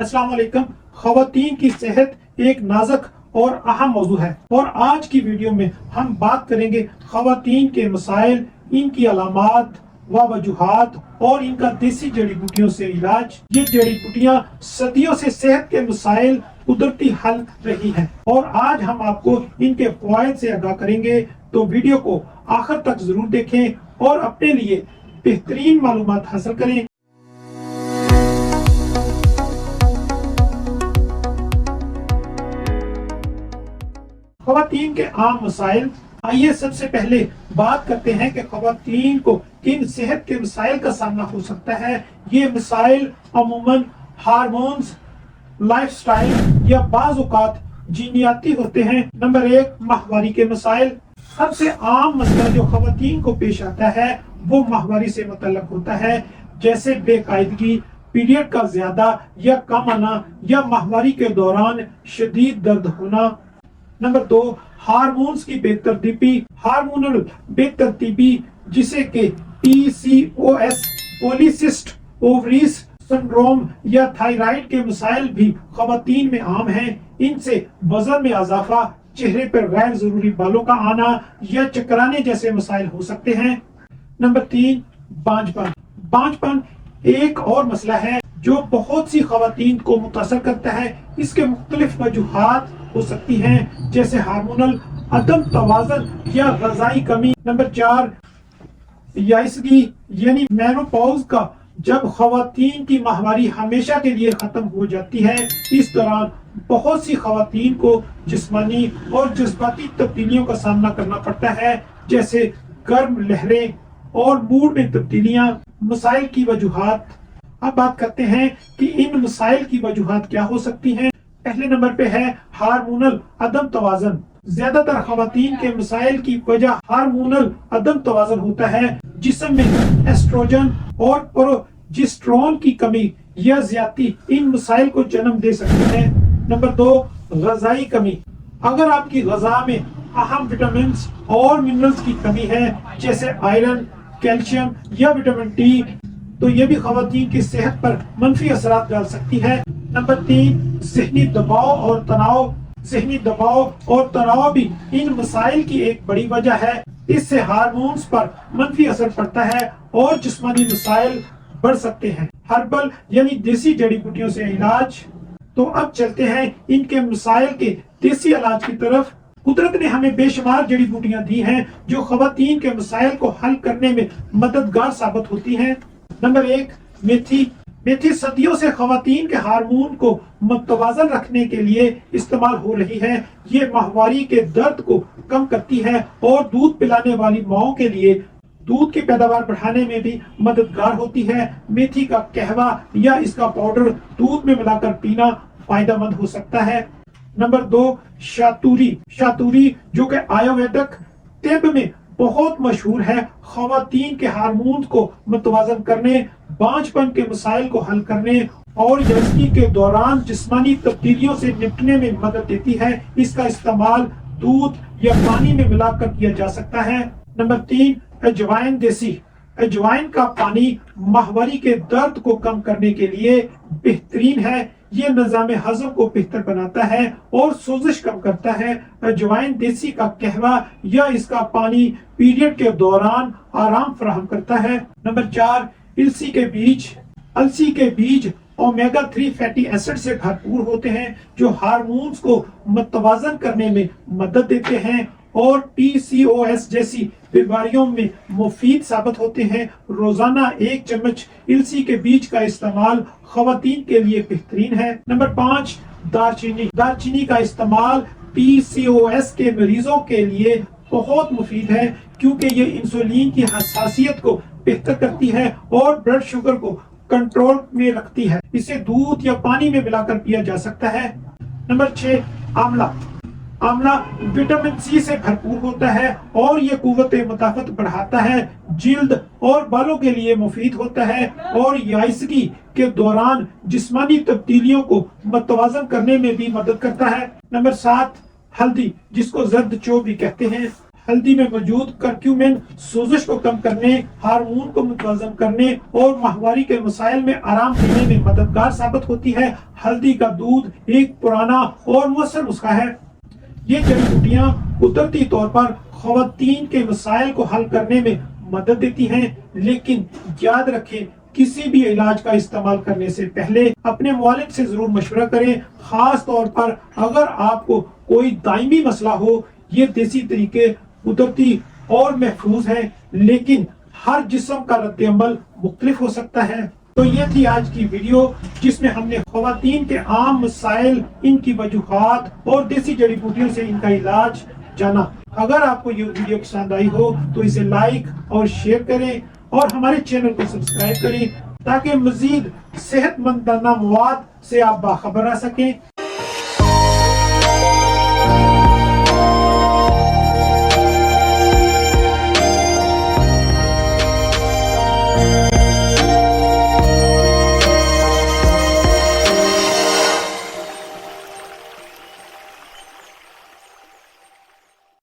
अस्सलाम वालेकुम। ख़वातीन की सेहत एक नाजुक और अहम मौजू है और आज की वीडियो में हम बात करेंगे ख़वातीन के मसाइल, इनकी अलामात व वजूहात और इनका देसी जड़ी बूटियों से इलाज। ये जड़ी बूटियाँ सदियों से सेहत के मसाइल कुदरती हल रही हैं और आज हम आपको इनके फ़वाइद से आगाह करेंगे, तो वीडियो को आखिर तक जरूर देखें और अपने लिए बेहतरीन मालूमात हासिल करें। ख़वातीन के आम मसाइल। आइए सबसे पहले बात करते हैं कि ख़वातीन को किन सेहत के मसाइल का सामना हो सकता है। ये मसाइल अमूमन हार्मोन्स, लाइफस्टाइल या बाज़ औक़ात जीनियाती होते हैं। नंबर 1, माहवारी के मसाइल। सबसे आम मसला जो ख़वातीन को पेश आता है वो माहवारी से मुतल्लक होता है, जैसे बेकायदगी, पीरियड का ज्यादा या कम आना या माहवारी के दौरान शदीद दर्द होना। नंबर 2, हार्मोन्स की बेतरतीबी, हार्मोनल बेतरतीबी जिसे कि PCOS, पॉलीसिस्ट ओवरीज सिंड्रोम या थायराइड के मसाइल भी ख़वातीन में आम हैं। इनसे वजन में इजाफा, चेहरे पर गैर जरूरी बालों का आना या चकराने जैसे मसाइल हो सकते हैं। नंबर 3, बांझपन। बांझपन एक और मसला है जो बहुत सी ख़वातीन को मुतासर करता है। इसके मुख्तलिफ वजूहात हो सकती हैं, जैसे हार्मोनल अदम तवाज़न या ग़िज़ाई कमी। नंबर 4, याइसगी यानी मेनोपॉज का, जब ख़वातीन की माहवारी हमेशा के लिए खत्म हो जाती है। इस दौरान बहुत सी ख़वातीन को जिस्मानी और जज्बाती तब्दीलियों का सामना करना पड़ता है, जैसे गर्म लहरें और मूड में तब्दीलियां। मसाइल की वजूहात। अब बात करते हैं कि इन मसाइल की वजूहात क्या हो सकती हैं। पहले नंबर पे है हार्मोनल अदम तवाज़न। ज्यादातर ख़वातीन के मसाइल की वजह हार्मोनल अदम तवाज़न होता है। जिस्म में एस्ट्रोजन और प्रोजेस्टेरोन की कमी या ज्यादती इन मसाइल को जन्म दे सकती है। नंबर 2, ग़िज़ाई कमी। अगर आपकी ग़िज़ा में अहम विटामिन और मिनरल्स की कमी है, जैसे आयरन, कैल्शियम या विटामिन डी, तो ये भी ख़वातीन की सेहत पर मनफी असरात डाल सकती है। नंबर 3, ज़हनी दबाव और तनाव। ज़हनी दबाव और तनाव भी इन मसाइल की एक बड़ी वजह है। इससे हार्मोन्स पर मनफी असर पड़ता है और जिस्मानी मसाइल बढ़ सकते हैं। हर्बल यानी देसी जड़ी बूटियों से इलाज। तो अब चलते हैं इनके मसाइल के देसी इलाज की तरफ। कुदरत ने हमें बेशुमार जड़ी बूटियां दी हैं जो ख़वातीन के मसाइल को हल करने में मददगार साबित होती हैं। नंबर 1, मेथी। मेथी सदियों से ख़वातीन के हार्मोन को मुतवाज़न रखने के लिए इस्तेमाल हो रही है। ये माहवारी के दर्द को कम करती है और दूध पिलाने वाली माओं के लिए दूध की पैदावार बढ़ाने में भी मददगार होती है। मेथी का कहवा या इसका पाउडर दूध में मिलाकर पीना फायदेमंद हो सकता है। नंबर 2, शातूरी। शातूरी जो कि आयुर्वेदिक तिब में बहुत मशहूर है। ख़वातीन के हार्मोन को मुतवाज़न करने, बांझपन के मसाइल को हल करने और याइसगी के दौरान जिस्मानी तब्दीलियों से निपटने में मदद देती है। इसका इस्तेमाल दूध या पानी में मिलाकर किया जा सकता है। नंबर 3, अजवाइन देसी। अजवाइन का पानी माहवारी के दर्द को कम करने के लिए बेहतरीन है। ये निज़ाम हज़म को बेहतर बनाता है और सोजिश कम करता है। अजवाइन देसी का कहवा या इसका पानी पीरियड के दौरान आराम फराहम करता है। नंबर 4, अलसी के बीज। अलसी के बीज ओमेगा 3 फैटी एसिड से भरपूर होते हैं जो हार्मोन्स को मुतवाज़न करने में मदद देते हैं और PCOS जैसी बीमारियों में मुफीद साबित होते हैं। रोजाना 1 चम्मच अलसी के बीज का इस्तेमाल ख़वातीन के लिए बेहतरीन है। नंबर 5, दालचीनी। दालचीनी का इस्तेमाल PCOS के मरीजों के लिए बहुत मुफीद है, क्योंकि ये इंसुलिन की हसासियत को बेहतर करती है और ब्लड शुगर को कंट्रोल में रखती है। इसे दूध या पानी में मिलाकर पिया जा सकता है। नंबर 6, आंवला। आंवला विटामिन सी से भरपूर होता है और ये कुव्वत मुदाफ़त बढ़ाता है, जिल्द और बालों के लिए मुफीद होता है और याइसगी के दौरान जिस्मानी तब्दीलियों को मुतवाज़न करने में भी मदद करता है। नंबर 7, हल्दी जिसको जर्द चो भी कहते हैं। ہلدی میں موجود کرکیومن سوزش کو کم کرنے، ہارمون کو متوازن کرنے اور ماہواری کے مسائل میں آرام دینے میں مددگار ثابت ہوتی ہے۔ ہلدی کا دودھ ایک پرانا اور مؤثر نسخہ ہے۔ یہ جڑی بوٹیاں قدرتی طور پر خواتین کے مسائل کو حل کرنے میں مدد دیتی ہیں، لیکن یاد رکھیں کسی بھی علاج کا استعمال کرنے سے پہلے اپنے معالج سے ضرور مشورہ کریں، خاص طور پر اگر آپ کو کوئی دائمی مسئلہ ہو۔ یہ دیسی طریقے قدرتی اور محفوظ ہیں، لیکن ہر جسم کا رد عمل مختلف ہو سکتا ہے۔ تو یہ تھی آج کی ویڈیو جس میں ہم نے خواتین کے عام مسائل، ان کی وجوہات اور دیسی جڑی بوٹیوں سے ان کا علاج جانا۔ اگر آپ کو یہ ویڈیو پسند آئی ہو تو اسے لائک اور شیئر کریں اور ہمارے چینل کو سبسکرائب کریں تاکہ مزید صحت مندانہ مواد سے آپ باخبر رہ سکیں۔